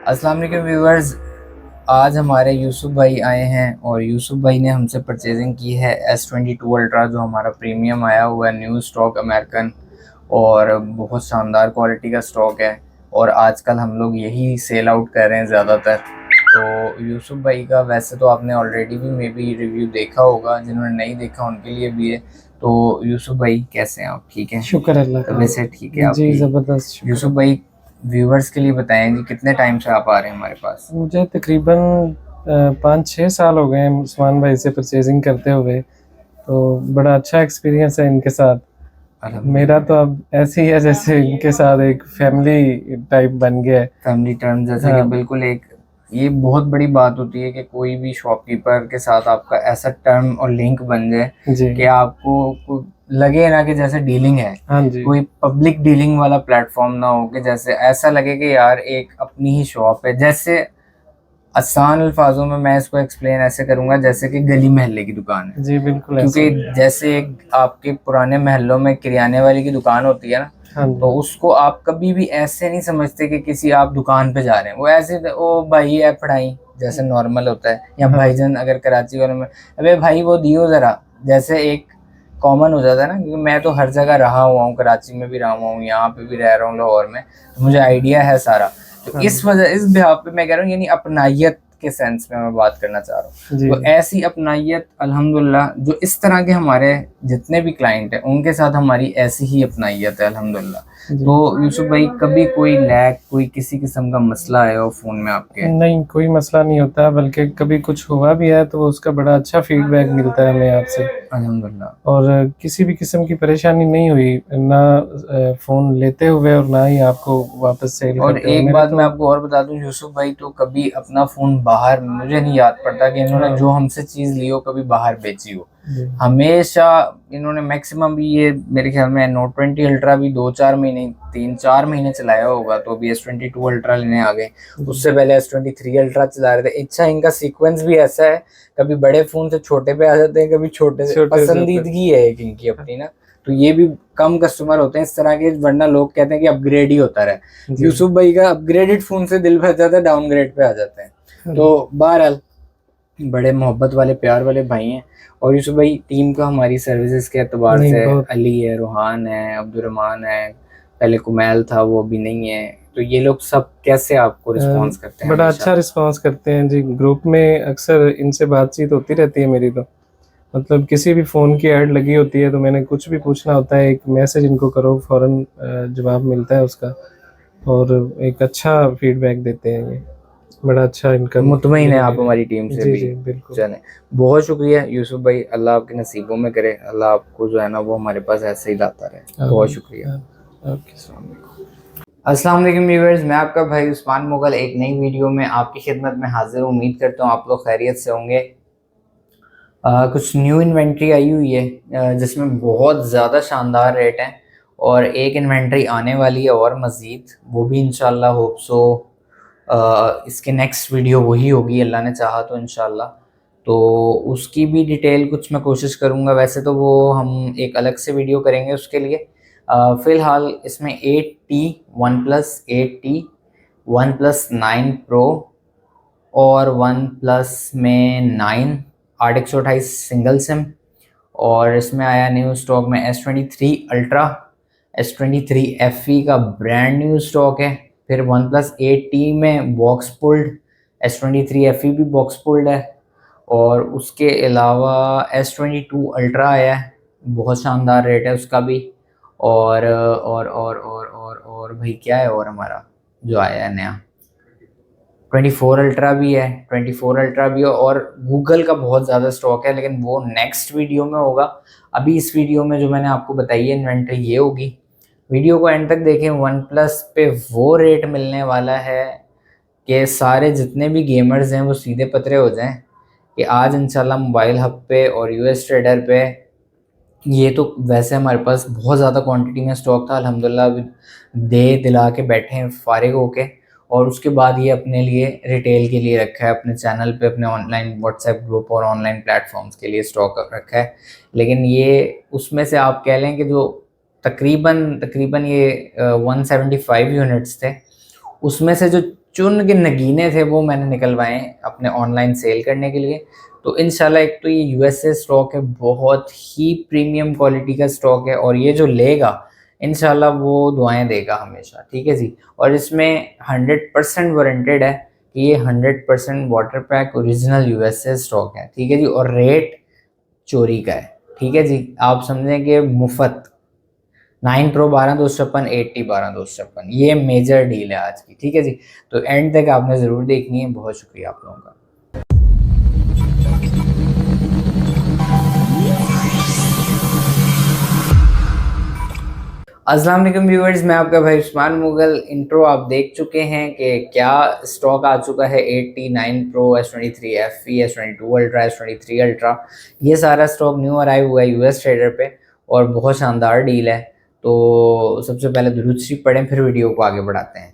अस्सलाम वालेकुम व्यूवर्स। आज हमारे यूसुफ भाई आए हैं और यूसुफ भाई ने हमसे परचेजिंग की है S22 अल्ट्रा, जो हमारा प्रीमियम आया हुआ है, न्यू स्टॉक अमेरिकन, और बहुत शानदार क्वालिटी का स्टॉक है। और आजकल हम लोग यही सेल आउट कर रहे हैं ज़्यादातर। तो यूसुफ भाई का वैसे तो आपने ऑलरेडी भी मे बी रिव्यू देखा होगा, जिन्होंने नहीं देखा उनके लिए भी है। तो यूसुफ भाई कैसे हैं आप? ठीक हैं? शुक्र अल्लाह का। वैसे ठीक है जी, आपकी? ज़बरदस्त शुक्र। यूसुफ भाई, व्यूवर्स के लिए बताएं कि कितने टाइम से आप आ रहे हैं हमारे पास? मुझे तकरीबन 5-6 साल हो गए हैं उस्मान भाई से परचेजिंग करते हुए, तो बड़ा अच्छा एक्सपीरियंस है इनके साथ। मेरा तो अब ऐसे ही है जैसे इनके साथ एक फैमिली टाइप बन गया है। फैमिली टर्म जैसे कि हाँ, बिल्कुल एक, ये बहुत बड़ी बात होती है कि कोई भी शॉपकीपर के साथ आपका ऐसा टर्म और लिंक बन जाए जी। कि आपको लगे ना कि जैसे डीलिंग है, हाँ जी। कोई पब्लिक डीलिंग वाला प्लेटफॉर्म ना हो कि जैसे ऐसा लगे कि यार एक अपनी ही शॉप है। जैसे आसान अल्फाजों में मैं इसको एक्सप्लेन ऐसे करूंगा जैसे कि गली मोहल्ले की दुकान है। जी, बिल्कुल ऐसा क्योंकि ही। जैसे एक आपके पुराने महलों में किराने वाले की दुकान होती है ना, हाँ तो जी। उसको आप कभी भी ऐसे नहीं समझते कि किसी आप दुकान पे जा रहे हैं। वो ऐसे ओ भाई है पढ़ाई जैसे नॉर्मल होता है, या हाँ, भाईजान अगर कराची वालों में, अबे भाई वो दियो ज़रा, जैसे एक कॉमन हो जाता है ना। क्योंकि मैं तो हर जगह रहा हुआ हूँ, कराची में भी रहा हुआ हूँ, यहाँ पे भी रह रहा हूँ लाहौर में, तो मुझे आइडिया है सारा। तो हाँ इस वजह, इस बिहाफ पे मैं कह रहा हूँ, यानी अपनाइयत के सेंस में मैं बात करना चाह रहा हूँ। जी, तो ऐसी अपनाइयत अल्हम्दुलिल्लाह, जो इस तरह के हमारे जितने भी क्लाइंट हैं उनके साथ हमारी ऐसी ही अपनाइयत है अल्हम्दुलिल्लाह। जी। तो यूसुफ भाई, कभी कोई लैग, कोई किसी किस्म का मसला आया हो फ़ोन में आपके? नहीं, कोई मसला नहीं होता, बल्कि कभी कुछ हुआ भी है तो उसका बड़ा अच्छा फीडबैक मिलता है हमें आपसे। अल्हम्दुलिल्लाह। और किसी भी किस्म की परेशानी नहीं हुई, ना फ़ोन लेते हुए और ना ही आपको वापस सेल और करते हुए। एक मेरे बात तो मैं आपको और बता दूं, यूसुफ भाई तो कभी अपना फ़ोन बाहर, मुझे नहीं याद पड़ता कि इन्होंने जो हाँ, हमसे चीज़ ली हो कभी बाहर बेची हो। जी, हमेशा इन्होंने मैक्सिमम भी, ये मेरे ख्याल में Note 20 अल्ट्रा भी 2-4 महीने, 3-4 महीने चलाया होगा, तो अभी S22 अल्ट्रा लेने आ गए। जी, उससे पहले S23 अल्ट्रा चला रहे थे। अच्छा, इनका सीक्वेंस भी ऐसा है, कभी बड़े फ़ोन से छोटे पे आ जाते हैं, कभी छोटे से, छोटे से ऊपर। पसंदीदगी है एक इनकी अपनी ना। तो ये भी कम कस्टमर होते हैं इस तरह के, वरना लोग कहते हैं कि अपग्रेड ही होता रहे। जी, यूसुफ भाई का अपग्रेडेड फोन से दिल भर जाता है, डाउनग्रेड पे आ जाते हैं। हाँ, तो बहरहाल, बड़े मोहब्बत वाले प्यार वाले भाई हैं। और यूसुफ भाई, टीम का हमारी सर्विसेज के एतबार नहीं से बहुत। अली है, रूहान है, अब्दुलरहमान है, पहले कुमैल था, वो भी नहीं है। तो ये लोग सब कैसे आपको रिस्पॉन्स करते हैं बड़ा अच्छा हमेशा? रिस्पांस करते हैं जी, ग्रुप में अक्सर इनसे बातचीत होती रहती है मेरी तो। मतलब किसी भी फ़ोन की ऐड लगी होती है तो मैंने कुछ भी पूछना होता है, एक मैसेज इनको करो, फ़ौरन जवाब मिलता है उसका। और एक अच्छा फीडबैक देते हैं ये, बड़ा अच्छा इनका तो मुतमईन है आप बिहेवियर है। हमारी टीम से जी, भी? जी, बिल्कुल। चलें, बहुत शुक्रिया यूसुफ भाई, अल्लाह आपके नसीबों में करे, अल्लाह आपको जो है ना वो हमारे पास ऐसे ही लाता रहे। बहुत शुक्रिया। ओके। अस्सलाम वालेकुम। अस्सलाम वालेकुम व्यूअर्स, मैं आपका भाई उस्मान मुगल एक नई वीडियो में आपकी खिदमत में हाजिर हूँ। उम्मीद करता हूँ आप लोग खैरियत से होंगे। कुछ न्यू इन्वेंट्री आई हुई है, जिसमें बहुत ज़्यादा शानदार रेट हैं, और एक इन्वेंट्री आने वाली है और मज़ीद, वो भी इंशाल्लाह होप सो इसके नेक्स्ट वीडियो वही होगी, अल्लाह ने चाहा तो इंशाल्लाह। तो उसकी भी डिटेल कुछ मैं कोशिश करूँगा, वैसे तो वो हम एक अलग से वीडियो करेंगे उसके लिए। फ़िलहाल इसमें 8T, one plus 8T, one plus 9 pro, और वन प्लस में 9, 8/128 सिंगल सिम। और इसमें आया न्यू स्टॉक में S23 अल्ट्रा, S23 FE का ब्रांड न्यू स्टॉक है। फिर वन प्लस 8T में बॉक्स पुल्ड, S23 FE भी बॉक्स पुल्ड है। और उसके अलावा S22 अल्ट्रा आया है, बहुत शानदार रेट है उसका भी। और भाई क्या है और हमारा जो आया है नया, 24 अल्ट्रा भी है, 24 अल्ट्रा भी है। और गूगल का बहुत ज़्यादा स्टॉक है, लेकिन वो नेक्स्ट वीडियो में होगा। अभी इस वीडियो में जो मैंने आपको बताई है इन्वेंट्री, ये होगी। वीडियो को एंड तक देखें। वन प्लस पे वो रेट मिलने वाला है कि सारे जितने भी गेमर्स हैं वो सीधे पतरे हो जाएं कि आज इंशाल्लाह मोबाइल हब पे और US ट्रेडर पे, ये तो वैसे हमारे पास बहुत ज़्यादा क्वांटिटी में स्टॉक था, अल्हम्दुलिल्लाह अभी दे दिला के बैठे हैं फारिग होके। और उसके बाद ये अपने लिए रिटेल के लिए रखा है, अपने चैनल पे, अपने ऑनलाइन व्हाट्सएप ग्रुप और ऑनलाइन प्लेटफॉर्म्स के लिए स्टॉक रखा है। लेकिन ये उसमें से आप कह लें कि जो तकरीबन तकरीबन ये 175 यूनिट्स थे, उसमें से जो चुन के नगीने थे वो मैंने निकलवाए अपने ऑनलाइन सेल करने के लिए। तो इंशाल्लाह एक तो ये यूएसए स्टॉक है, बहुत ही प्रीमियम क्वालिटी का स्टॉक है, और ये जो लेगा इंशाल्लाह वो दुआएं देगा हमेशा, ठीक है जी। और इसमें 100% वारंटेड है कि ये 100% water pack original USA stock है, ठीक है जी। और रेट चोरी का है, ठीक है जी। आप समझें कि मुफ्त 9 प्रो 12,256, 80 12,256, ये मेजर डील है आज की, ठीक है जी। तो एंड तक आपने ज़रूर देखनी है। बहुत शुक्रिया आप लोगों का। अस्सलाम वालेकुम व्यूअर्स, मैं आपका भाई उस्मान मुगल। इंट्रो आप देख चुके हैं कि क्या स्टॉक आ चुका है। 80, 9 pro, S23 FE, S22 ultra, S23 ultra, ये सारा स्टॉक न्यू अराइव हुआ है यूएस ट्रेडर पे, और बहुत शानदार डील है। तो सबसे पहले दुरूद शरीफ पढ़ें, फिर वीडियो को आगे बढ़ाते हैं।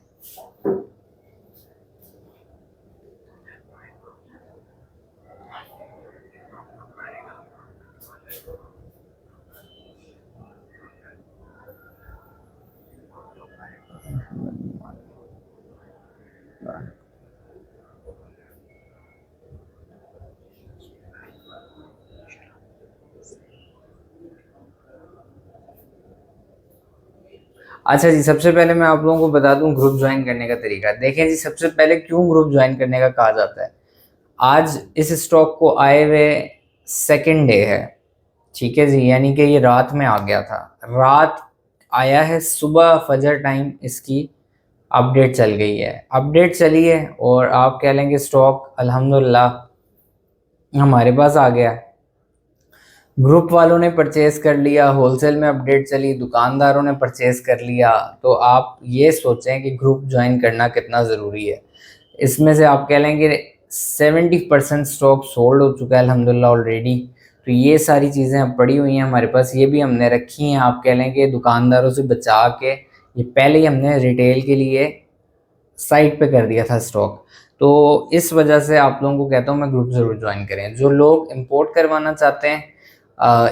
अच्छा जी, सबसे पहले मैं आप लोगों को बता दूं ग्रुप ज्वाइन करने का तरीका। देखें जी, सबसे पहले क्यों ग्रुप ज्वाइन करने का कहा जाता है। आज इस स्टॉक को आए हुए सेकेंड डे है, ठीक है जी, यानी कि ये रात में आ गया था, रात आया है, सुबह फजर टाइम इसकी अपडेट चल गई है, अपडेट चली है, और आप कह लेंगे स्टॉक अल्हम्दुलिल्लाह हमारे पास आ गया। ग्रुप वालों ने परचेज कर लिया, होलसेल में अपडेट चली, दुकानदारों ने परचेज कर लिया। तो आप ये सोचें कि ग्रुप ज्वाइन करना कितना ज़रूरी है। इसमें से आप कह लेंगे 70% स्टॉक सोल्ड हो चुका है अल्हम्दुलिल्लाह ऑलरेडी। तो ये सारी चीज़ें अब पड़ी हुई हैं हमारे पास, ये भी हमने रखी हैं, आप कह लेंगे दुकानदारों से बचा के, ये पहले ही हमने रिटेल के लिए साइट पे कर दिया था स्टॉक। तो इस वजह से आप लोगों को कहता हूँ मैं, ग्रुप ज़रूर ज्वाइन करें। जो लोग इंपोर्ट करवाना चाहते हैं,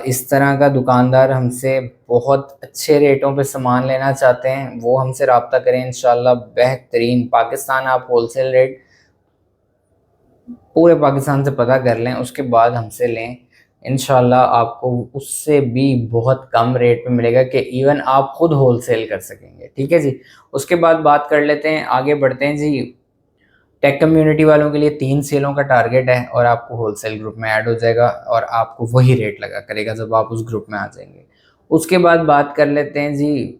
इस तरह का दुकानदार हमसे बहुत अच्छे रेटों पे सामान लेना चाहते हैं, वो हमसे रब्ता करें। इंशाल्लाह बेहतरीन पाकिस्तान आप होलसेल रेट पूरे पाकिस्तान से पता कर लें, उसके बाद हमसे लें। इंशाल्लाह आपको उससे भी बहुत कम रेट पे मिलेगा कि इवन आप खुद होलसेल कर सकेंगे, ठीक है जी। उसके बाद बात कर लेते हैं, आगे बढ़ते हैं जी। टेक कम्युनिटी वालों के लिए 3 सेलों का टारगेट है, और आपको होलसेल ग्रुप में ऐड हो जाएगा, और आपको वही रेट लगा करेगा जब आप उस ग्रुप में आ जाएंगे। उसके बाद बात कर लेते हैं जी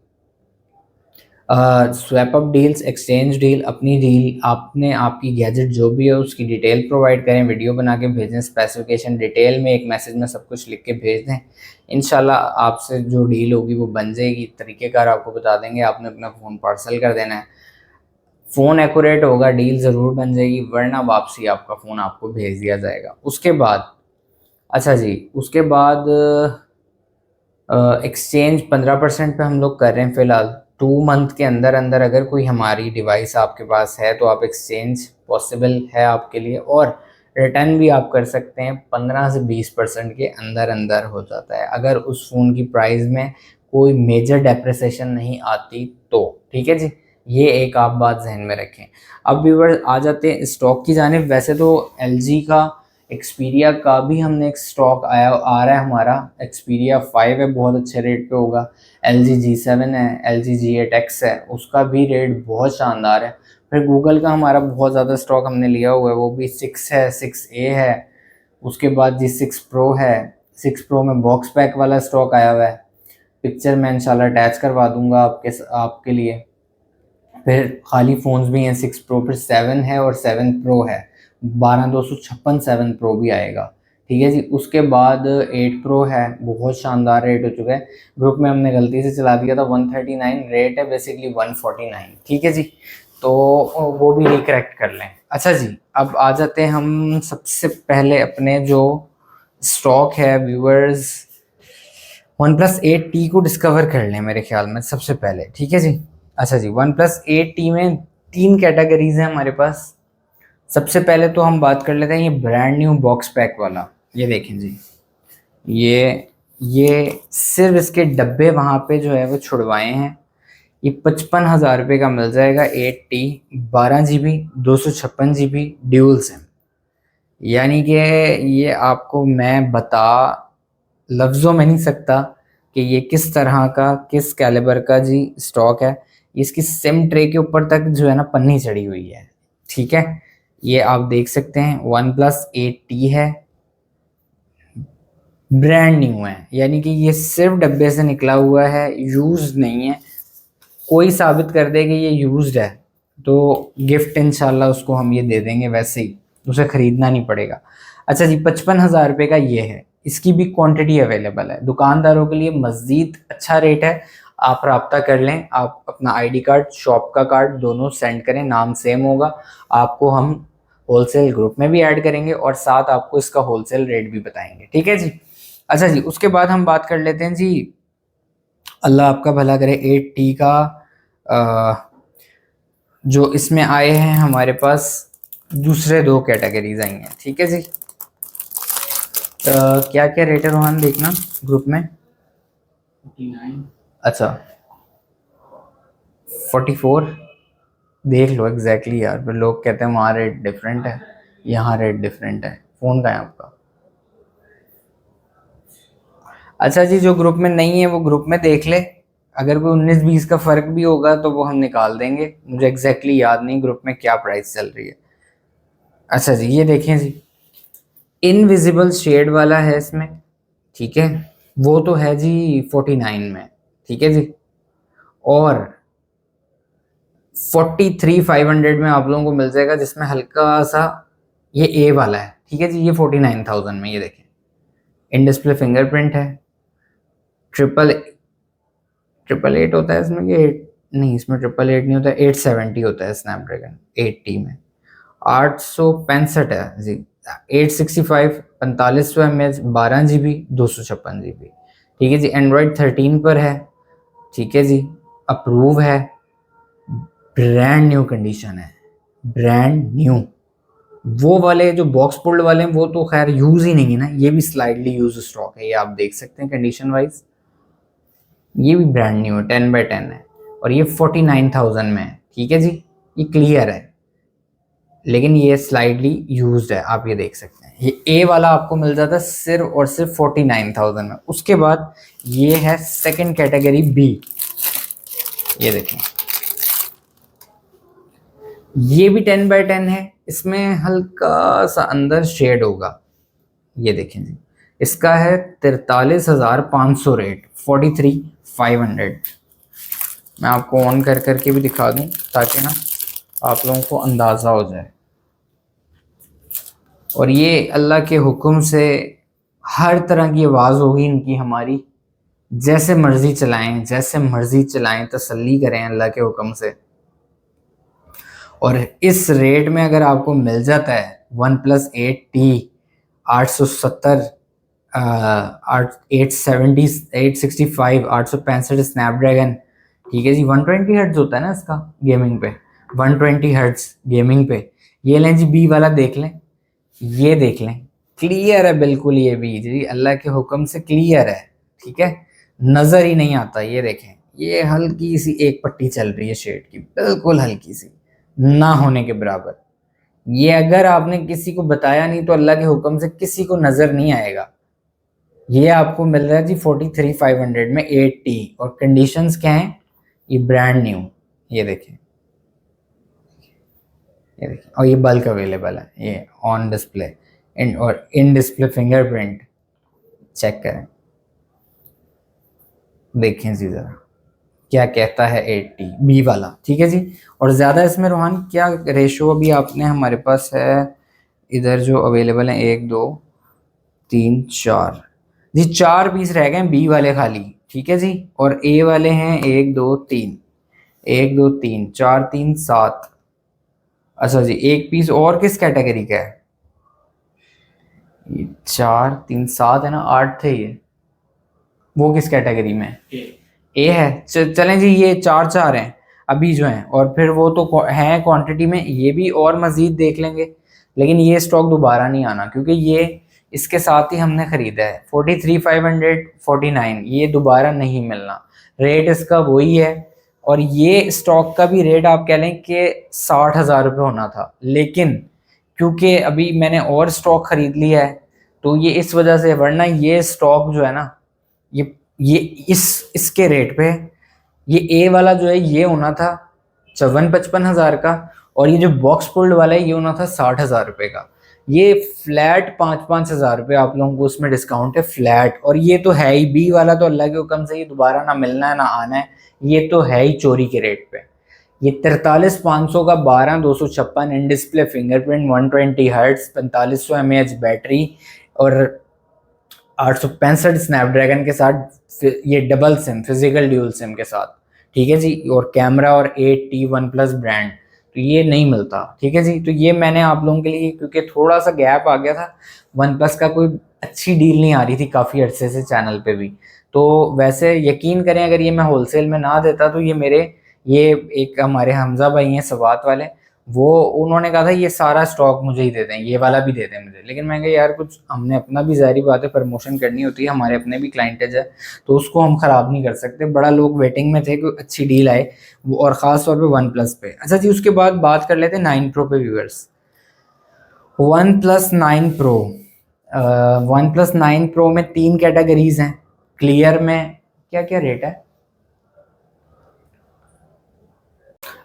swap up deals, exchange deal. अपनी डील आपने, आपकी गैजेट जो भी है उसकी डिटेल प्रोवाइड करें, वीडियो बना के भेजें, स्पेसिफिकेशन डिटेल में एक मैसेज में सब कुछ लिख के भेज दें। इंशाल्लाह आपसे जो डील होगी वो बन जाएगी। तरीक़ेकार आपको बता देंगे, आपने अपना फ़ोन पार्सल कर देना है, फ़ोन एक्यूरेट होगा, डील ज़रूर बन जाएगी, वरना वापसी आपका फ़ोन आपको भेज दिया जाएगा। उसके बाद अच्छा जी, उसके बाद एक्सचेंज 15% पे हम लोग कर रहे हैं फ़िलहाल। 2 मंथ के अंदर अंदर अगर कोई हमारी डिवाइस आपके पास है तो आप एक्सचेंज पॉसिबल है आपके लिए, और रिटर्न भी आप कर सकते हैं। 15 से 20% के अंदर अंदर हो जाता है, अगर उस फ़ोन की प्राइस में कोई मेजर डेप्रिसिएशन नहीं आती तो, ठीक है जी। ये एक आप बात जहन में रखें। अब व्यूअर्स आ जाते हैं स्टॉक की जानिब। वैसे तो LG का एक्सपीरिया का भी हमने एक स्टॉक आ रहा है हमारा, एक्सपीरिया 5 है, बहुत अच्छे रेट पे होगा। LG G7 है, LG G8X है, उसका भी रेट बहुत शानदार है। फिर गूगल का हमारा बहुत ज़्यादा स्टॉक हमने लिया हुआ है, वो भी 6 है, 6A है। उसके बाद जी 6 प्रो है, 6 प्रो में बॉक्स पैक वाला स्टॉक आया हुआ है, पिक्चर मैं इंशाल्लाह अटैच करवा दूंगा आपके लिए। फिर खाली फ़ोन्स भी हैं 6 प्रो, फिर 7 है और 7 प्रो है, 12,256 7 प्रो भी आएगा, ठीक है जी। उसके बाद 8 प्रो है, बहुत शानदार रेट हो चुका है। ग्रुप में हमने गलती से चला दिया था 139, रेट है बेसिकली 149, ठीक है जी। तो वो भी रिकरेक्ट कर लें। अच्छा जी, अब आ जाते हैं हम सबसे पहले अपने जो स्टॉक है व्यूअर्स, OnePlus 8T को डिस्कवर कर लें मेरे ख्याल में सबसे पहले, ठीक है जी। अच्छा जी, OnePlus 8T में 3 कैटेगरीज हैं हमारे पास। सबसे पहले तो हम बात कर लेते हैं ये ब्रांड न्यू बॉक्स पैक वाला। ये देखें जी, ये सिर्फ इसके डब्बे वहाँ पे जो है वो छुड़वाए हैं, ये 55,000 रुपये का मिल जाएगा 8T 12 GB 256 GB dual SIM. यानी कि ये आपको मैं बता लफ्ज़ों में नहीं सकता कि ये किस तरह का, किस कैलिबर का जी स्टॉक है। इसकी सिम ट्रे के ऊपर तक जो है ना पन्नी चढ़ी हुई है, ठीक है। ये आप देख सकते हैं OnePlus 8T है, ब्रांड न्यू है, यानी कि ये सिर्फ डब्बे से निकला हुआ है, यूज नहीं है। कोई साबित कर दे कि ये यूज्ड है तो गिफ्ट इंशाल्लाह उसको हम ये दे देंगे, वैसे ही उसे ख़रीदना नहीं पड़ेगा। अच्छा जी, 55,000 रुपये का ये है। इसकी भी क्वांटिटी अवेलेबल है। दुकानदारों के लिए मज़ीद अच्छा रेट है, आप रब्ता कर लें। आप अपना ID कार्ड, शॉप का कार्ड दोनों सेंड करें, नाम सेम होगा। आपको हम होलसेल ग्रुप में भी ऐड करेंगे और साथ आपको इसका होलसेल रेट भी बताएंगे, ठीक है जी। अच्छा जी, उसके बाद हम बात कर लेते हैं जी, अल्लाह आपका भला करे, 8T का जो इसमें आए हैं हमारे पास दूसरे 2 कैटेगरीज आई हैं, ठीक है जी। क्या क्या रेट है रोहन, देखना ग्रुप में। 49। अच्छा 44 देख लो एग्जैक्टली यार, फिर लोग कहते हैं वहाँ रेट डिफरेंट है, यहाँ रेट डिफरेंट है। फ़ोन का है आपका? अच्छा जी, जो ग्रुप में नहीं है वो ग्रुप में देख ले, अगर कोई 19-20 का फ़र्क भी होगा तो वो हम निकाल देंगे। मुझे एग्जैक्टली याद नहीं ग्रुप में क्या प्राइस चल रही है। अच्छा जी, ये देखें जी, इनविजिबल शेड वाला है इसमें, ठीक है। वो तो है जी 49 में, ठीक है जी। और 43,500 में आप लोगों को मिल जाएगा, जिसमें हल्का सा ये ए वाला है, ठीक है जी। ये 49,000 में, ये देखें, इन डिस्प्ले फिंगरप्रिंट है, ट्रिपल 888 होता है इसमें, ये नहीं, इसमें 888 नहीं होता, 870 होता है स्नैपड्रैगन 8T में। 865 है जी, 865 4500 mAh 12 GB 256 GB, ठीक है जी। एंड्रॉयड 13 पर है, ठीक है जी। अप्रूव है, ब्रांड न्यू कंडीशन है, ब्रांड न्यू। वो वाले जो बॉक्स पुल्ड वाले हैं वो तो खैर यूज़ ही नहीं है ना, ये भी स्लाइडली यूज स्टॉक है, ये आप देख सकते हैं कंडीशन वाइज। ये भी ब्रांड न्यू है, 10x10 है, और ये 49,000 में है, ठीक है जी। ये क्लियर है, लेकिन ये स्लाइडली यूज्ड है, आप ये देख सकते हैं। ये ए वाला आपको मिल जाता है सिर्फ और सिर्फ 49,000 में। उसके बाद ये है सेकंड कैटेगरी बी, ये देखें, ये भी 10x10 है, इसमें हल्का सा अंदर शेड होगा, ये देखें जी। इसका है 43,500 रेट, 43,500। मैं आपको ऑन कर करके भी दिखा दूं ताकि ना आप लोगों को अंदाज़ा हो जाए। और ये अल्लाह के हुक्म से हर तरह की आवाज़ होगी इनकी हमारी, जैसे मर्ज़ी चलाएं, जैसे मर्ज़ी चलाएं, तसल्ली करें अल्लाह के हुक्म से। और इस रेट में अगर आपको मिल जाता है OnePlus 8T 870 870 865 865 स्नैपड्रैगन, ठीक है जी। 120 हर्ट्ज होता है ना इसका गेमिंग पे, 120 हर्ट्ज गेमिंग पे। ये लें जी, बी वाला देख लें, ये देख लें, क्लियर है बिल्कुल, ये भी जी अल्लाह के हुक्म से क्लियर है, ठीक है, नज़र ही नहीं आता। ये देखें, ये हल्की सी एक पट्टी चल रही है शेड की, बिल्कुल हल्की सी, ना होने के बराबर। ये अगर आपने किसी को बताया नहीं तो अल्लाह के हुक्म से किसी को नज़र नहीं आएगा। ये आपको मिल रहा है जी 43,500 में 8T, और कंडीशंस क्या हैं, ये ब्रांड न्यू, ये देखें, ये देखें। और ये बल्क अवेलेबल है, ये ऑन डिस्प्ले और इन डिस्प्ले फिंगरप्रिंट चेक करें, देखें जी ज़रा क्या कहता है 8T बी वाला, ठीक है जी। और ज़्यादा इसमें रोहान क्या रेशो अभी आपने हमारे पास है इधर जो अवेलेबल है, 1 2 3 4 जी, 4 पीस रह गए बी वाले खाली, ठीक है जी। और ए वाले हैं 1 2 3 1 2 3 4 3 7। अच्छा जी, एक पीस और किस कैटेगरी का है, ये 4 3 7 है ना, 8 थे ये, वो किस कैटेगरी में है? ए है। चलें जी, ये 4 हैं अभी जो हैं, और फिर वो तो हैं क्वांटिटी में, ये भी और मज़ीद देख लेंगे। लेकिन ये स्टॉक दोबारा नहीं आना, क्योंकि ये इसके साथ ही हमने ख़रीदा है। 43,549 ये दोबारा नहीं मिलना, रेट इसका वही है। और ये स्टॉक का भी रेट आप कह लें कि 60,000 रुपये होना था, लेकिन क्योंकि अभी मैंने और स्टॉक खरीद लिया है तो ये इस वजह से, वरना ये स्टॉक जो है ना, ये इसके रेट पे, ये ए वाला जो है ये होना था 54-55 हज़ार का, और ये जो बॉक्स पुल्ड वाला है ये होना था 60,000 रुपये का। ये फ्लैट 5-5 हज़ार रुपये आप लोगों को उसमें डिस्काउंट है फ्लैट। और ये तो है ही, बी वाला तो अल्लाह के हुक्म से ये दोबारा ना मिलना है ना आना है, ये तो है ही चोरी के रेट पे। ये 43,500 का 12,256 in display fingerprint 120 hertz 4500 mAh battery और 865 स्नैपड्रैगन के साथ, ये double SIM physical dual SIM के साथ, ठीक है जी, और कैमरा और 8T वन प्लस ब्रांड, तो ये नहीं मिलता, ठीक है जी। तो ये मैंने आप लोगों के लिए, क्योंकि थोड़ा सा गैप आ गया था, वन प्लस का कोई अच्छी डील नहीं आ रही थी काफ़ी अरसे से चैनल पे भी, तो वैसे यकीन करें अगर ये मैं होलसेल में ना देता तो ये एक हमारे हमजा भाई हैं सवात वाले, वो उन्होंने कहा था ये सारा स्टॉक मुझे ही दे दें, ये वाला भी दे दें मुझे, लेकिन मैं कहा यार कुछ हमने अपना भी, ज़ाहिर बात है प्रमोशन करनी होती है, हमारे अपने भी क्लाइंटेज है, तो उसको हम ख़राब नहीं कर सकते। बड़ा लोग वेटिंग में थे कि अच्छी डील आए वो, और ख़ास तौर पे वन प्लस पे। अच्छा जी, उसके बाद बात कर लेते हैं 9 प्रो पे viewers. One plus 9 pro, one plus 9 pro में 3 कैटेगरीज हैं। क्लियर में क्या क्या रेट है?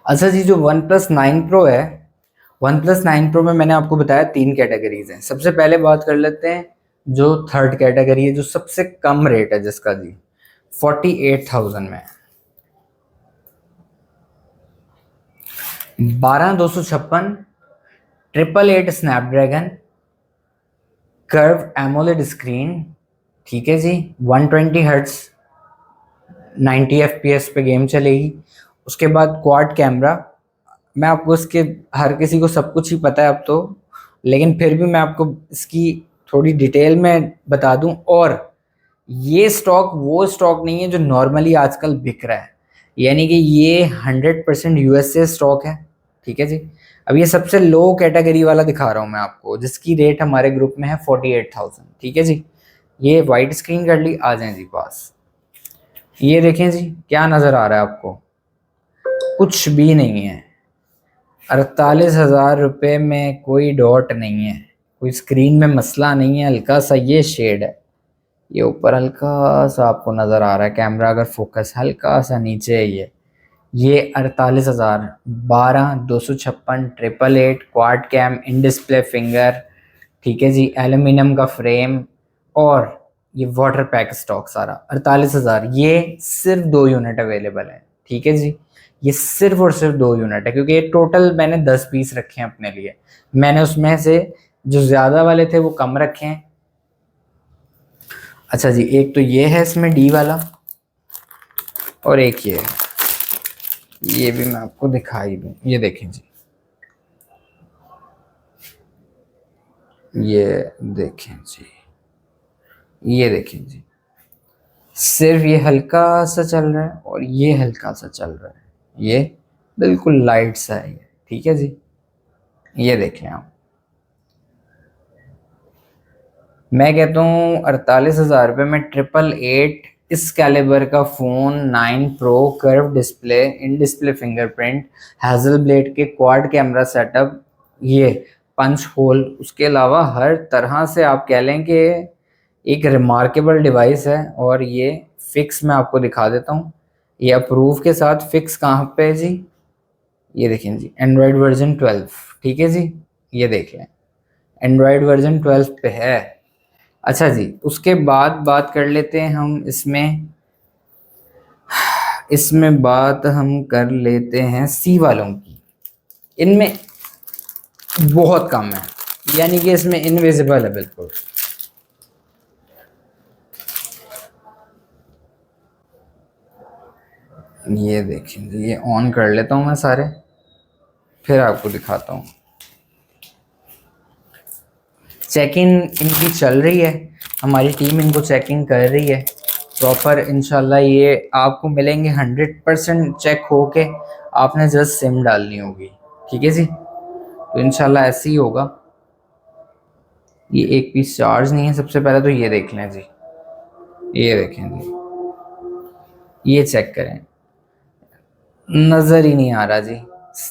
अच्छा जी, जो वन प्लस 9 प्रो है, वन प्लस 9 प्रो में मैंने आपको बताया 3 कैटेगरीज हैं। सबसे पहले बात कर लेते हैं जो थर्ड कैटेगरी है, जो सबसे कम रेट है जिसका जी 48,000 में 12,256 888 स्नैपड्रैगन कर्व एमोलेड स्क्रीन, ठीक है जी, 120 हर्ट्ज 90 FPS पे गेम चलेगी। उसके बाद क्वाड कैमरा, मैं आपको इसके, हर किसी को सब कुछ ही पता है अब तो, लेकिन फिर भी मैं आपको इसकी थोड़ी डिटेल में बता दूं। और ये स्टॉक वो स्टॉक नहीं है जो नॉर्मली आजकल बिक रहा है, यानी कि ये 100% यूएसए स्टॉक है, ठीक है जी। अब ये सबसे लो कैटेगरी वाला दिखा रहा हूँ मैं आपको, जिसकी रेट हमारे ग्रुप में है 48,000, ठीक है जी। ये वाइट स्क्रीन कर ली, आ जाए जी पास। ये देखें जी, क्या नज़र आ रहा है आपको? कुछ भी नहीं है। 48,000 रुपये में कोई डॉट नहीं है, कोई स्क्रीन में मसला नहीं है, हल्का सा ये शेड है, ये ऊपर हल्का सा आपको नज़र आ रहा है, कैमरा अगर फोकस हल्का सा नीचे है, ये 48,000, 12,256 888 quad cam in display finger, ठीक है जी, एल्यूमिनियम का फ्रेम, और ये वाटर पैक स्टॉक सारा 48,000। ये सिर्फ 2 यूनिट अवेलेबल है, ठीक है जी, ये सिर्फ और सिर्फ 2 यूनिट है, क्योंकि ये टोटल मैंने 10 पीस रखे हैं अपने लिए, मैंने उसमें से जो ज़्यादा वाले थे वो कम रखे हैं। अच्छा जी, एक तो ये है इसमें डी वाला, और एक ये भी मैं आपको दिखाई दूँ, ये देखें जी, ये देखें जी, ये देखें जी, सिर्फ ये हल्का सा चल रहा है और ये हल्का सा चल रहा है, ये बिल्कुल लाइट सा है ये, ठीक है जी। ये देख लें आप, मैं कहता हूँ 48,000 रुपये में 888 इस कैलिबर का phone 9 pro curve display in display fingerprint hassle blade के क्वाड कैमरा सेटअप, ये पंच होल, उसके अलावा हर तरह से आप कह लें कि एक रिमार्केबल डिवाइस है। और ये फिक्स मैं आपको दिखा देता हूँ, ये अप्रूव के साथ फिक्स कहाँ पे है जी, ये देखें जी, एंड्रॉयड वर्जन 12, ठीक है जी, ये देख लें एंड्रॉयड वर्जन 12 पे है। अच्छा जी, उसके बाद बात कर लेते हैं हम इसमें बात हम कर लेते हैं सी वालों की। इनमें बहुत कम है, यानी कि इसमें इनविजिबल है बिल्कुल। ये देखें जी, ये ऑन कर लेता हूँ मैं सारे, फिर आपको दिखाता हूँ। चेकिंग इनकी चल रही है, हमारी टीम इनको चेकिंग कर रही है प्रॉपर। इंशाल्लाह ये आपको मिलेंगे 100% चेक होके, आपने जस्ट सिम डालनी होगी, ठीक है जी। तो इंशाल्लाह ऐसे ही होगा। ये एक पीस चार्ज नहीं है, सबसे पहले तो ये देख लें जी, ये देखें जी, ये चेक करें, नज़र ही नहीं आ रहा जी,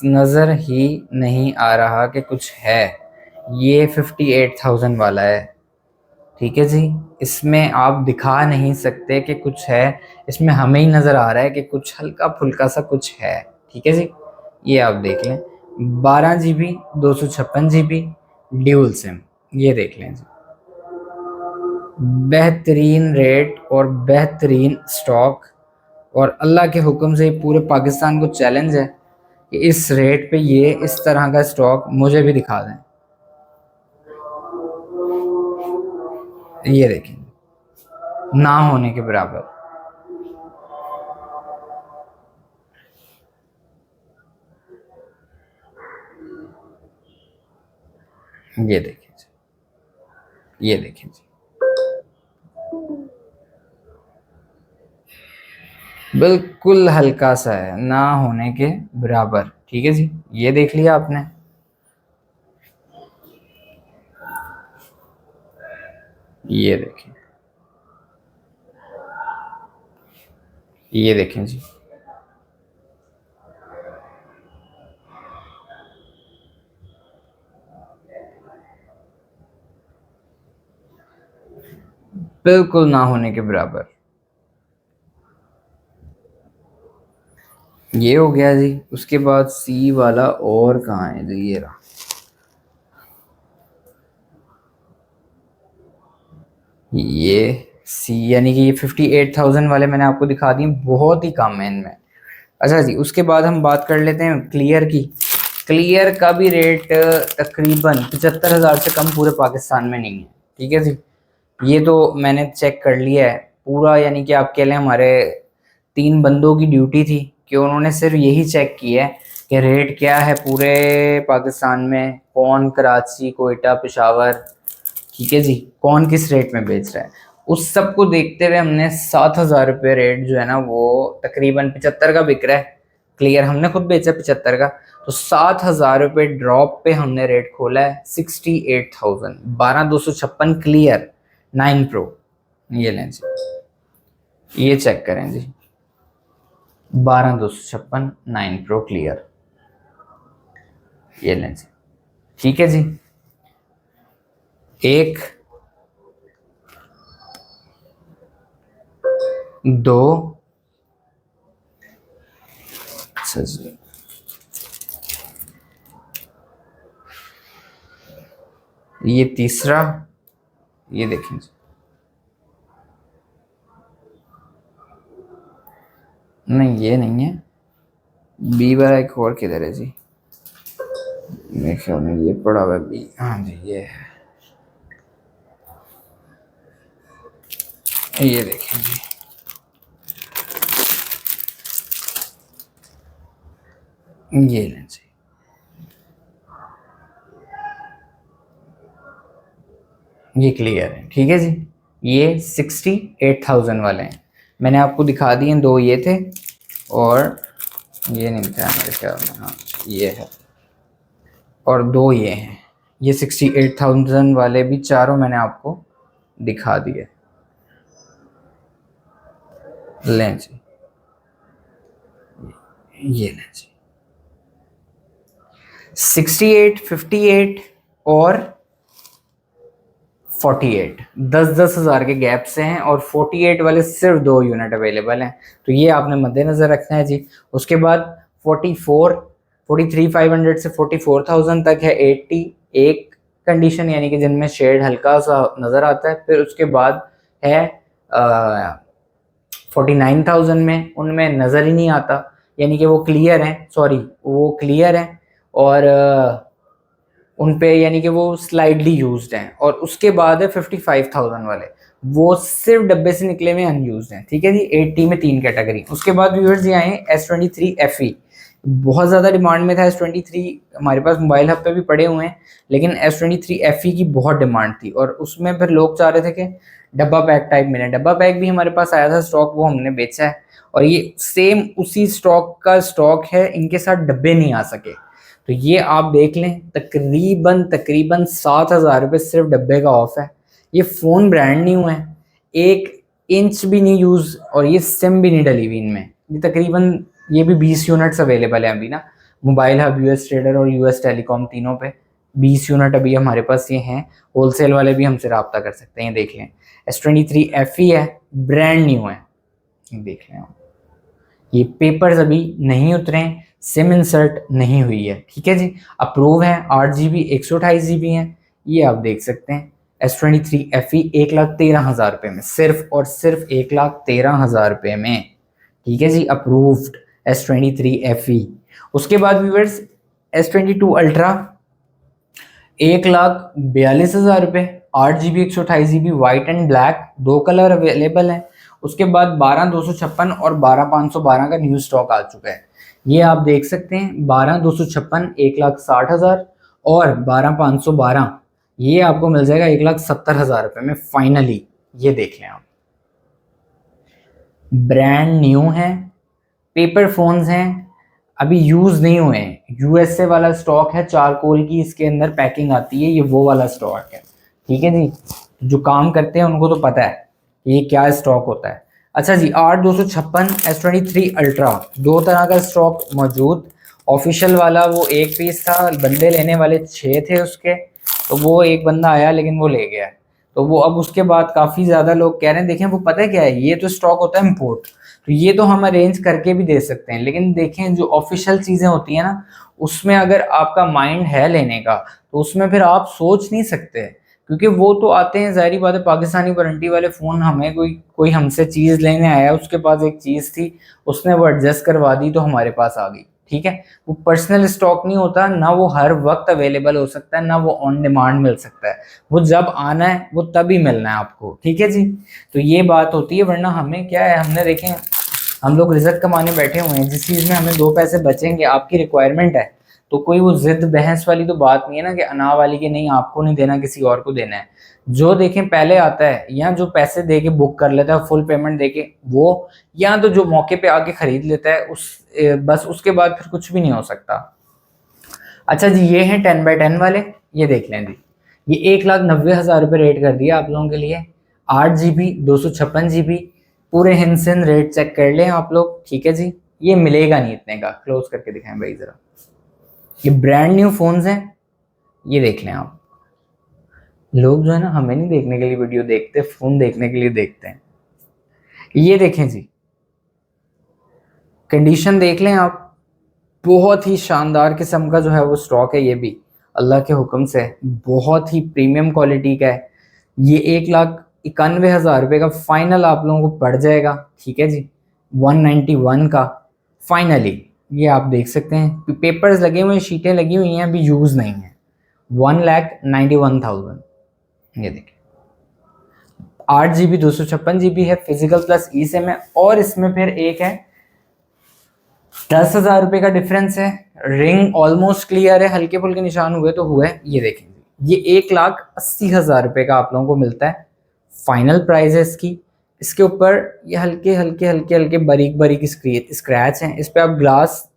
नज़र ही नहीं आ रहा कि कुछ है। ये 58,000 वाला है, ठीक है जी। इसमें आप दिखा नहीं सकते कि कुछ है, इसमें हमें ही नज़र आ रहा है कि कुछ हल्का फुल्का सा कुछ है, ठीक है जी। ये आप देख लें, 12 GB 256 GB ड्यूल सिम, ये देख लें जी। बेहतरीन रेट और बेहतरीन स्टॉक, और अल्लाह के हुक्म से पूरे पाकिस्तान को चैलेंज है कि इस रेट पे ये इस तरह का स्टॉक मुझे भी दिखा दें। ये देखें, ना होने के बराबर। ये देखें जी, ये देखें जी, बिल्कुल हल्का सा है, ना होने के बराबर, ठीक है जी। ये देख लिया आपने। ये देखें, ये देखें जी, बिल्कुल ना होने के बराबर। ये हो गया जी। उसके बाद सी वाला और कहाँ है जी, ये रहा। ये सी यानी कि ये 58,000 वाले मैंने आपको दिखा दिए, बहुत ही कम है इनमें। अच्छा जी, उसके बाद हम बात कर लेते हैं क्लियर की। क्लियर का भी रेट तकरीबन 75,000 से कम पूरे पाकिस्तान में नहीं है, ठीक है जी। ये तो मैंने चेक कर लिया है पूरा, यानी कि आप कह लें हमारे 3 बंदों की ड्यूटी थी कि उन्होंने सिर्फ यही चेक किया है कि रेट क्या है पूरे पाकिस्तान में, कौन कराची, कोयटा, पेशावर, ठीक है जी, कौन किस रेट में बेच रहा है। उस सब को देखते हुए हमने 7,000 रुपये रेट जो है ना वो तकरीबन 75 का बिक रहा है। क्लियर हमने खुद बेचा 75 का, तो 7,000 रुपये ड्रॉप पे हमने रेट खोला है 68,000, 12,256 क्लियर 9 प्रो। ये लें जी, ये चेक करें जी, 12,256 9 प्रो क्लियर, ये लें जी, ठीक है जी। एक, दो, अच्छा जी, ये तीसरा, ये देखें जी, नहीं ये नहीं है, बी वाला एक और किधर है जी, मेरे ख्याल में ये पड़ा हुआ है बी, हाँ जी ये है, ये देखें जी, ये लें जी, ये क्लियर है, ठीक है जी। ये 68,000 वाले हैं, मैंने आपको दिखा दिए, 2 ये थे और ये नहीं था मेरे ख्याल में, हाँ ये है, और 2 ये हैं। ये 68,000 वाले भी चारों मैंने आपको दिखा दिए। लें जी, ये लें जी, 68, 58 और 48, 10-10 हज़ार के गैप से हैं, और 48 वाले सिर्फ 2 यूनिट अवेलेबल हैं, तो ये आपने मद्देनज़र रखना है जी। उसके बाद 44, 43,500 से 44,000 तक है 80, एक कंडीशन यानी कि जिनमें शेड हल्का सा नज़र आता है। फिर उसके बाद है 49,000 में, उनमें नज़र ही नहीं आता, यानी कि वो क्लियर हैं, सॉरी वो क्लियर हैं और उन पे यानी कि वो स्लाइडली यूज्ड हैं। और उसके बाद है 55,000 वाले, वो सिर्फ डब्बे से निकले हुए अनयूज्ड हैं, ठीक है जी। 80 में 3 कैटेगरी। उसके बाद व्यूअर्स ये आए S23 FE, बहुत ज़्यादा डिमांड में था S23, हमारे पास मोबाइल हब पे भी पड़े हुए हैं, लेकिन S23 FE की बहुत डिमांड थी और उसमें फिर लोग चाह रहे थे कि डब्बा पैक टाइप मिले। डब्बा पैक भी हमारे पास आया था स्टॉक, वो हमने बेचा है, और ये सेम उसी स्टॉक का स्टॉक है, इनके साथ डब्बे नहीं आ सके। तो ये आप देख लें, तकरीबन तकरीबन 7,000 रुपये सिर्फ डब्बे का ऑफ है। ये फ़ोन ब्रांड न्यू है, 1 इंच भी नहीं यूज़, और ये सिम भी नहीं डली हुई इनमें, ये तकरीबन ये भी 20 यूनिट्स अवेलेबल है अभी ना, मोबाइल हब, यूएस ट्रेडर और यूएस टेलीकॉम तीनों पे 20 यूनिट अभी हमारे पास ये हैं। होलसेल वाले भी हमसे रब्ता कर सकते हैं। देख लें S23 FE है, ब्रांड न्यू है, देख लें आप। ये पेपर्स अभी नहीं उतरे हैं, सिम इंसर्ट नहीं हुई है, ठीक है जी। अप्रूव है, 8 GB 128 GB है, ये आप देख सकते हैं। S23 FE 1,13,000 रुपये में, सिर्फ और सिर्फ 1,13,000 रुपये में, ठीक है जी, अप्रूव्ड S23 FE। उसके बाद व्यूअर्स S22 अल्ट्रा 1,42,000 रुपये, 8 GB 128 GB, white and black, 2 colour available हैं। उसके बाद 12,256 और 12,512 का न्यू स्टॉक आ चुका है, ये आप देख सकते हैं। 12,256 1,60,000 और 12,512 ये आपको मिल जाएगा 1,70,000 रुपये में फाइनली। ये देख लें आप, ब्रांड न्यू है, पेपर फोन्स हैं, अभी यूज नहीं हुए हैं। यूएसए वाला स्टॉक है, चारकोल की इसके अंदर पैकिंग आती है, ये वो वाला स्टॉक है, ठीक है जी। जो काम करते हैं उनको तो पता है ये क्या स्टॉक होता है। अच्छा जी, 8,256 S23 अल्ट्रा, 2 तरह का स्टॉक मौजूद। ऑफिशियल वाला वो 1 पीस था, बंदे लेने वाले 6 थे उसके, तो वो एक बंदा आया लेकिन वो ले गया। तो वो अब उसके बाद काफ़ी ज़्यादा लोग कह रहे हैं, देखें वो पता है क्या है, ये तो स्टॉक होता है इम्पोर्ट, तो ये तो हम अरेंज करके भी दे सकते हैं, लेकिन देखें जो ऑफिशियल चीज़ें होती हैं ना, उसमें अगर आपका माइंड है लेने का तो उसमें फिर आप सोच नहीं सकते, क्योंकि वो तो आते हैं, ज़ाहिर बात है, पाकिस्तानी वारंटी वाले फ़ोन। हमें कोई हमसे चीज़ लेने आया, उसके पास एक चीज़ थी, उसने वो एडजस्ट करवा दी तो हमारे पास आ गई, ठीक है। वो पर्सनल स्टॉक नहीं होता ना, वो हर वक्त अवेलेबल हो सकता है, ना वो ऑन डिमांड मिल सकता है। वो जब आना है वो तभी मिलना है आपको, ठीक है जी। तो ये बात होती है, वरना हमें क्या है, हमने देखें हम लोग रिजल्ट कमाने बैठे हुए हैं, जिस चीज़ में हमें 2 पैसे बचेंगे, आपकी रिक्वायरमेंट है, तो कोई वो जिद बहस वाली तो बात नहीं है ना, कि अना वाली कि नहीं आपको नहीं देना किसी और को देना है। जो देखें पहले आता है, या जो पैसे दे के बुक कर लेता है फुल पेमेंट दे के वो, या तो जो मौके पे आके खरीद लेता है बस उसके बाद फिर कुछ भी नहीं हो सकता। अच्छा जी, ये हैं 10x10 वाले, ये देख लें जी, ये 1,90,000 रुपये रेट कर दिया आप लोगों के लिए। 8 GB 256 GB, पूरे हिंसन रेट चेक कर लें आप लोग, ठीक है जी। ये मिलेगा नहीं इतने का, क्लोज करके दिखाएं भाई ज़रा। ये ब्रांड न्यू फोन्स हैं, ये देख लें आप। लोग जो है ना, हमें नहीं देखने के लिए वीडियो देखते, फ़ोन देखने के लिए देखते हैं। ये देखें जी, कंडीशन देख लें आप, बहुत ही शानदार किस्म का जो है वो स्टॉक है, ये भी अल्लाह के हुक्म से बहुत ही प्रीमियम क्वालिटी का है। ये 1,91,000 रुपये का फाइनल आप लोगों को पड़ जाएगा, ठीक है जी, 191 का फाइनली। ये आप देख सकते हैं, पेपर्स लगे हुए हैं, शीटें लगी हुई हैं, अभी यूज़ नहीं है। 1,91,000, ये देखिए। 8 GB 256 GB है, फिजिकल प्लस ई सिम है, और इसमें फिर एक है 10,000 रुपये का डिफरेंस है। रिंग ऑलमोस्ट क्लियर है, हल्के फुल्के निशान हुए तो हुए। ये देखेंगे, ये 1,80,000 रुपये का आप लोगों को मिलता है, फाइनल प्राइस है इसकी। इसके ऊपर ये हल्के हल्के हल्के हल्के बारीक बारीक स्क्रैच हैं, इस पर आप ग्लास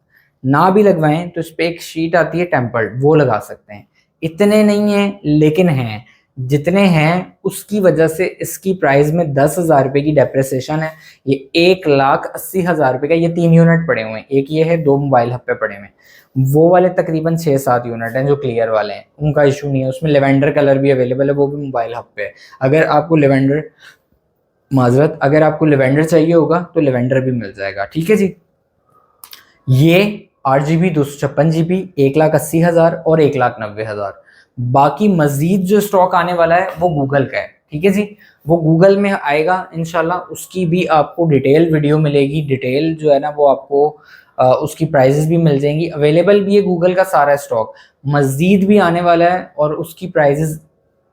ना भी लगवाएं तो इस पर एक शीट आती है टेम्पर्ड, वो लगा सकते हैं। इतने नहीं हैं लेकिन हैं, जितने हैं उसकी वजह से इसकी प्राइस में 10,000 रुपये की डेप्रिसिएशन है। ये 1,80,000 रुपये का, ये 3 यूनिट पड़े हुए हैं, एक ये है, 2 मोबाइल हब पे पड़े हुए हैं, वो वाले तकरीबन 6-7 यूनिट हैं जो क्लियर वाले हैं, उनका इशू नहीं है। उसमें लेवेंडर कलर भी अवेलेबल है, वो भी मोबाइल हब पे है। अगर आपको अगर आपको लेवेंडर चाहिए होगा तो लेवेंडर भी मिल जाएगा, ठीक है जी। ये 8 GB 256 GB 1,80,000 और 1,90,000। बाकी मजीद जो स्टॉक आने वाला है वो गूगल का है, ठीक है जी, वो गूगल में आएगा इंशाल्लाह, उसकी भी आपको डिटेल वीडियो मिलेगी। डिटेल जो है ना वो आपको उसकी प्राइजेस भी मिल जाएंगी, अवेलेबल भी है गूगल का सारा स्टॉक, मजीद भी आने वाला है और उसकी प्राइजेस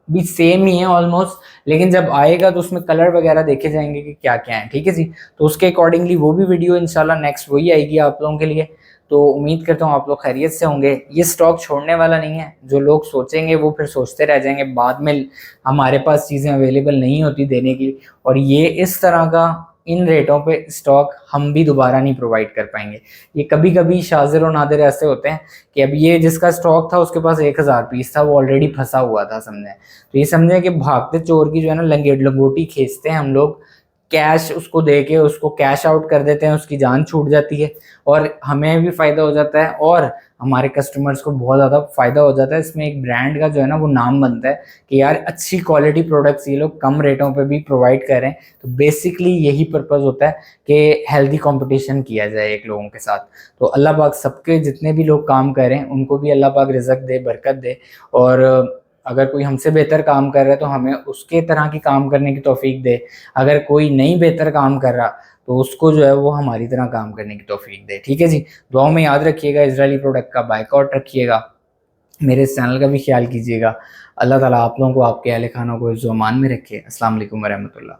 भी सेम ही है ऑलमोस्ट, लेकिन जब आएगा तो उसमें कलर वगैरह देखे जाएंगे कि क्या क्या है, ठीक है जी। तो उसके अकॉर्डिंगली वो भी वीडियो इंशाल्लाह नेक्स्ट वही आएगी आप लोगों के लिए। तो उम्मीद करता हूँ आप लोग खैरियत से होंगे। ये स्टॉक छोड़ने वाला नहीं है, जो लोग सोचेंगे वो फिर सोचते रह जाएंगे, बाद में हमारे पास चीज़ें अवेलेबल नहीं होती देने की, और ये इस तरह का इन रेटों पे स्टॉक हम भी दोबारा नहीं प्रोवाइड कर पाएंगे। ये कभी कभी शाज़िर और नादिर ऐसे होते हैं कि अब ये जिसका स्टॉक था उसके पास 1,000 पीस था, वो ऑलरेडी फंसा हुआ था, समझें। तो ये समझें कि भागते चोर की जो है ना लंगोटी खींचते हैं हम लोग, कैश उसको दे के उसको कैश आउट कर देते हैं, उसकी जान छूट जाती है और हमें भी फ़ायदा हो जाता है और हमारे कस्टमर्स को बहुत ज़्यादा फ़ायदा हो जाता है। इसमें एक ब्रांड का जो है ना वो नाम बनता है कि यार अच्छी क्वालिटी प्रोडक्ट्स ये लोग कम रेटों पे भी प्रोवाइड कर रहे हैं। तो बेसिकली यही पर्पज़ होता है कि हेल्दी कंपटीशन किया जाए एक लोगों के साथ। तो अल्लाह पाक सबके जितने भी लोग काम कर रहे हैं उनको भी अल्लाह पाक रिज़्क दे, बरकत दे, और अगर कोई हमसे बेहतर काम कर रहा है तो हमें उसके तरह की काम करने की तौफीक दे। अगर कोई नहीं बेहतर काम कर रहा तो उसको जो है वो हमारी तरह काम करने की तौफीक दे। ठीक है जी, दुआओं में याद रखिएगा, इजरायली प्रोडक्ट का बायकॉट रखिएगा, मेरे इस चैनल का भी ख्याल कीजिएगा। अल्लाह ताला आप लोगों को, आपके अहल खाना को इज़्ज़ो अमान में रखे। अस्सलाम वालेकुम वरहमतुल्लाह।